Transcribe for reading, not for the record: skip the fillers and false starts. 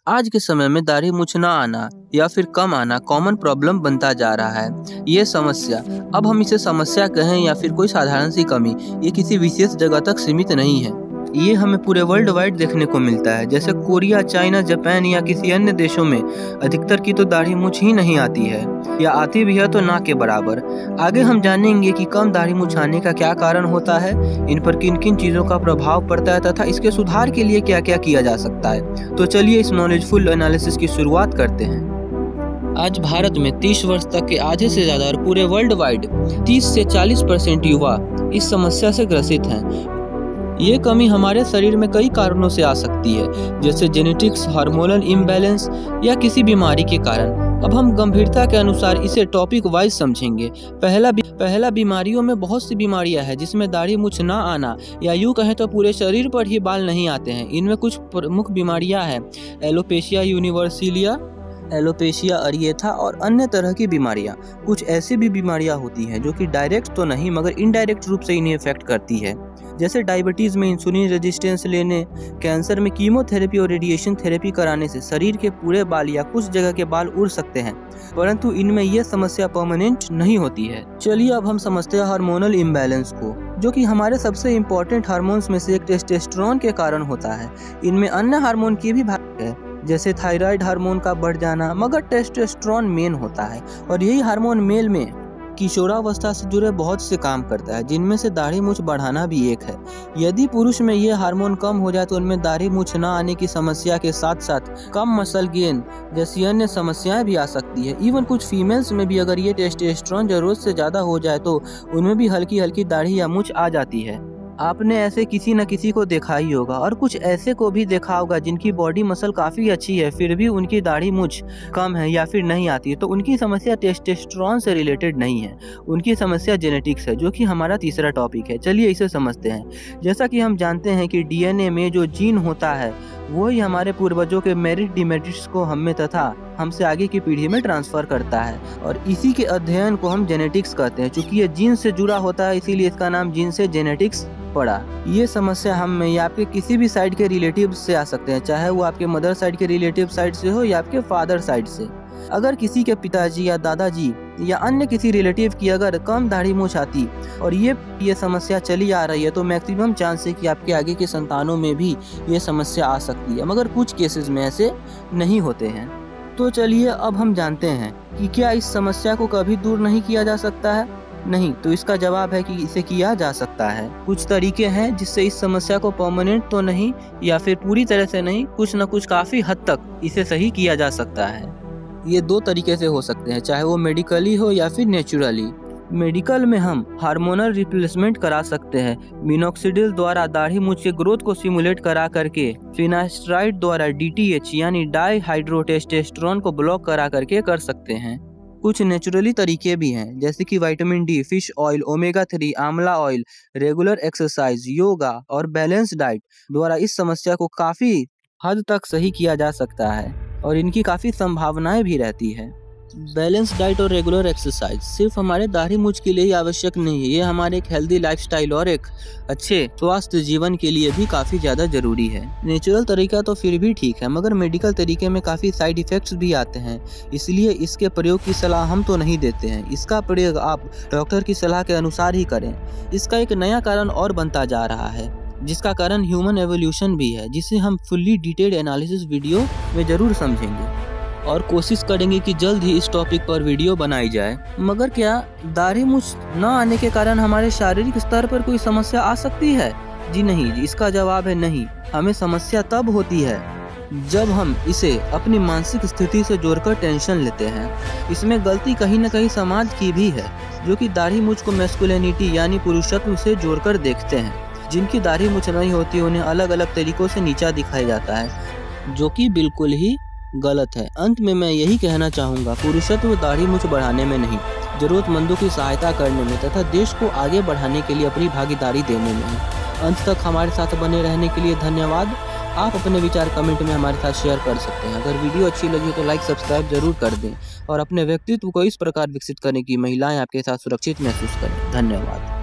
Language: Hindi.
आज के समय में दाढ़ी मूंछ ना आना या फिर कम आना कॉमन प्रॉब्लम बनता जा रहा है। ये समस्या, अब हम इसे समस्या कहें या फिर कोई साधारण सी कमी, ये किसी विशेष जगह तक सीमित नहीं है। ये हमें पूरे वर्ल्ड वाइड देखने को मिलता है। जैसे कोरिया, चाइना, जापान या किसी अन्य देशों में अधिकतर की तो दाढ़ी मूंछ ही नहीं आती है, या आती भी है तो ना के बराबर। आगे हम जानेंगे कि कम दाढ़ी मूंछ आने का क्या कारण होता है, इन पर किन किन चीज़ों का प्रभाव पड़ता है तथा इसके सुधार के लिए क्या क्या किया जा सकता है। तो चलिए इस नॉलेजफुल एनालिसिस की शुरुआत करते हैं। आज भारत में 30 वर्ष तक के आधे से ज़्यादा और पूरे वर्ल्ड वाइड 30 से 40% युवा इस समस्या से ग्रसित हैं। ये कमी हमारे शरीर में कई कारणों से आ सकती है, जैसे जेनेटिक्स, हार्मोनल इम्बैलेंस या किसी बीमारी के कारण। अब हम गंभीरता के अनुसार इसे टॉपिक वाइज समझेंगे। पहला बीमारियों में बहुत सी बीमारियां हैं जिसमें दाढ़ी मूंछ ना आना या यूँ कहें तो पूरे शरीर पर ही बाल नहीं आते हैं। इनमें कुछ प्रमुख बीमारियां हैं: एलोपेशिया यूनिवर्सलिया, एलोपेशिया अरिएथा और अन्य तरह की बीमारियां। कुछ ऐसी भी बीमारियां होती हैं जो कि डायरेक्ट तो नहीं मगर इनडायरेक्ट रूप से इन्हें इफेक्ट करती है, जैसे डायबिटीज़ में इंसुलिन रेजिस्टेंस लेने, कैंसर में कीमोथेरेपी और रेडिएशन थेरेपी कराने से शरीर के पूरे बाल या कुछ जगह के बाल उड़ सकते हैं, परंतु इनमें यह समस्या परमानेंट नहीं होती है। चलिए अब हम समझते हैं हार्मोनल इम्बैलेंस को, जो कि हमारे सबसे इम्पोर्टेंट हार्मोन्स में से एक टेस्टोस्टेरोन के कारण होता है। इनमें अन्य हार्मोन की भी भाग है, जैसे थायराइड हार्मोन का बढ़ जाना, मगर टेस्टोस्टेरोन मेन होता है और यही हार्मोन मेल में किशोरावस्था से जुड़े बहुत से काम करता है, जिनमें से दाढ़ी मूंछ बढ़ाना भी एक है। यदि पुरुष में ये हार्मोन कम हो जाए तो उनमें दाढ़ी मूंछ न आने की समस्या के साथ साथ कम मसल गेन जैसी अन्य समस्याएं भी आ सकती है। इवन कुछ फीमेल्स में भी अगर ये टेस्टोस्टेरोन जरूरत से ज़्यादा हो जाए तो उनमें भी हल्की हल्की दाढ़ी या मूंछ आ जाती है। आपने ऐसे किसी न किसी को देखा ही होगा, और कुछ ऐसे को भी देखा होगा जिनकी बॉडी मसल काफ़ी अच्छी है फिर भी उनकी दाढ़ी मूंछ कम है या फिर नहीं आती है। तो उनकी समस्या टेस्टोस्टेरोन से रिलेटेड नहीं है, उनकी समस्या जेनेटिक्स है, जो कि हमारा तीसरा टॉपिक है। चलिए इसे समझते हैं। जैसा कि हम जानते हैं कि डीएनए में जो जीन होता है वही हमारे पूर्वजों के मेरिट डिमेरिट्स को हमें तथा हमसे आगे की पीढ़ी में ट्रांसफर करता है, और इसी के अध्ययन को हम जेनेटिक्स कहते हैं। चूंकि ये जीन से जुड़ा होता है इसीलिए इसका नाम जीन से जेनेटिक्स पड़ा। ये समस्या हम में या आपके किसी भी साइड के रिलेटिव से आ सकते हैं, चाहे वो आपके मदर साइड के रिलेटिव साइड से हो या आपके फादर साइड से। अगर किसी के पिताजी या दादाजी या अन्य किसी रिलेटिव की अगर कम दाढ़ी मूंछ आती और ये समस्या चली आ रही है तो मैक्सिमम चांस है कि आपके आगे के संतानों में भी ये समस्या आ सकती है, मगर कुछ केसेस में ऐसे नहीं होते हैं। तो चलिए अब हम जानते हैं कि क्या इस समस्या को कभी दूर नहीं किया जा सकता है। नहीं, तो इसका जवाब है कि इसे किया जा सकता है। कुछ तरीके हैं जिससे इस समस्या को परमानेंट तो नहीं या फिर पूरी तरह से नहीं, कुछ न कुछ काफ़ी हद तक इसे सही किया जा सकता है। ये दो तरीके से हो सकते हैं, चाहे वो मेडिकली हो या फिर नेचुरली। मेडिकल में हम हार्मोनल रिप्लेसमेंट करा सकते हैं। मिनोक्सिडिल द्वारा दाढ़ी मूंछ के ग्रोथ को सिमुलेट करा करके, फिनास्ट्राइड द्वारा डीटीएच यानी डाईहाइड्रोटेस्टोस्टेरोन को ब्लॉक करा करके कर सकते हैं। कुछ नेचुरली तरीके भी हैं, जैसे कि vitamin D, fish oil, omega 3, आंवला ऑयल, रेगुलर एक्सरसाइज, योगा और बैलेंस डाइट द्वारा इस समस्या को काफ़ी हद तक सही किया जा सकता है और इनकी काफ़ी संभावनाएं भी रहती है। बैलेंस डाइट और रेगुलर एक्सरसाइज सिर्फ हमारे दाढ़ी मूंछ के लिए ही आवश्यक नहीं है, ये हमारे एक हेल्दी लाइफस्टाइल और एक अच्छे स्वास्थ्य जीवन के लिए भी काफ़ी ज़्यादा ज़रूरी है। नेचुरल तरीका तो फिर भी ठीक है, मगर मेडिकल तरीके में काफ़ी साइड इफ़ेक्ट्स भी आते हैं, इसलिए इसके प्रयोग की सलाह हम तो नहीं देते हैं। इसका प्रयोग आप डॉक्टर की सलाह के अनुसार ही करें। इसका एक नया कारण और बनता जा रहा है, जिसका कारण ह्यूमन एवोल्यूशन भी है, जिसे हम फुल्ली डिटेल्ड एनालिसिस वीडियो में ज़रूर समझेंगे और कोशिश करेंगे कि जल्द ही इस टॉपिक पर वीडियो बनाई जाए। मगर क्या दाढ़ी मूंछ न आने के कारण हमारे शारीरिक स्तर पर कोई समस्या आ सकती है? जी नहीं, इसका जवाब है नहीं। हमें समस्या तब होती है जब हम इसे अपनी मानसिक स्थिति से जोड़कर टेंशन लेते हैं। इसमें गलती कहीं न कहीं समाज की भी है, जो कि दाढ़ी मूंछ को मैस्कुलिनिटी यानी पुरुषत्व से जोड़कर देखते हैं। जिनकी दाढ़ी मूंछ नहीं होती उन्हें अलग अलग तरीकों से नीचा दिखाया जाता है, जो कि बिल्कुल ही गलत है। अंत में मैं यही कहना चाहूँगा, पुरुषत्व दाढ़ी मूंछ बढ़ाने में नहीं, जरूरतमंदों की सहायता करने में तथा देश को आगे बढ़ाने के लिए अपनी भागीदारी देने में है। अंत तक हमारे साथ बने रहने के लिए धन्यवाद। आप अपने विचार कमेंट में हमारे साथ शेयर कर सकते हैं। अगर वीडियो अच्छी लगी तो लाइक सब्सक्राइब जरूर कर दें और अपने व्यक्तित्व को इस प्रकार विकसित करने की महिलाएं आपके साथ सुरक्षित महसूस करें। धन्यवाद।